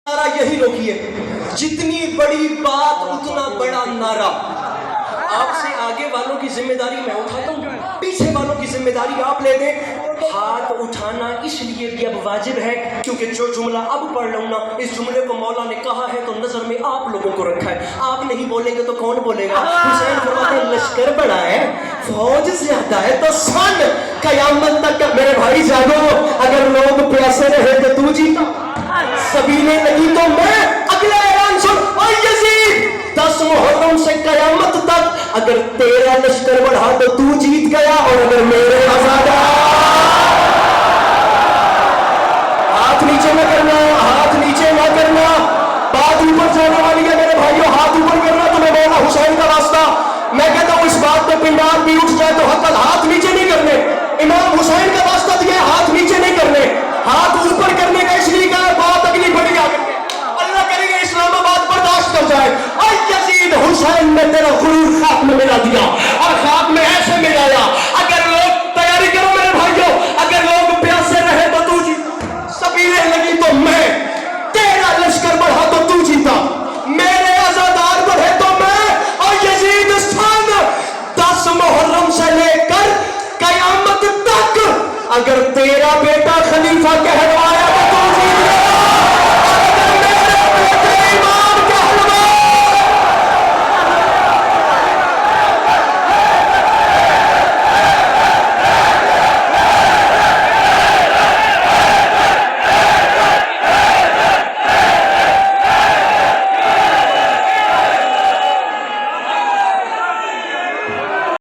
नारा यही रोकिए, जितनी बड़ी बात उतना बड़ा नारा। आपसे आगे वालों की जिम्मेदारी मैं उठाता हूँ, पीछे वालों की जिम्मेदारी आप ले दें। हाथ उठाना इसलिए भी अब वाजिब है क्योंकि जो जुमला अब पढ़ लूँ ना, इस जुमले को मौला ने कहा है तो नजर में आप लोगों को रखा है। आप नहीं बोलेंगे तो कौन बोलेगा? हुसैन फरमाते हैं लश्कर बड़ा है, फौज ज्यादा है तो सन कयामत तक। मेरे भाई जागो, अगर लोग प्यासे रहे तो तू जीता, सबीले लगी तो मैं। अगला ऐलान सुन, ओ यजीद 10 मुहर्रम से कयामत तक अगर तेरा लश्कर बढ़ा तो तू जीत गया, और अगर मेरे आजादा। हाथ नीचे न करना, हाथ नीचे न करना, बात ऊपर जाने वाली है मेरे भाइयों। हाथ ऊपर करना तुम्हें मौला हुसैन का रास्ता। मैं कहता हूं इस बात पे पिंडार भी उठ जाए तो हक हाथ नीचे नहीं करने। इमाम हुसैन का रास्ता दिया, हाथ नीचे नहीं करने, हाथ ऊपर करने का इसलिए कहा। बात अगली बड़ी आगे, अल्लाह करेगा इस्लामाबाद बर्दाश्त कर जाए। और यजीद हुसैन ने तेरा गुरूर खाक में मिला दिया, और खाक में ऐसे मिलाया। अगर लोग तैयारी करो मेरे भाइयों, अगर लोग प्यासे रहे तो तू जीता, सबीले लगी तो मैं, तेरा लश्कर बढ़ा तो तू जीता, मेरे आजादार बढ़े तो मैं। और यजीद सन 10 मुहर्रम से लेकर कयामत तक अगर तेरा बेटा खलीफा कहलवाया तो तू जीत गया।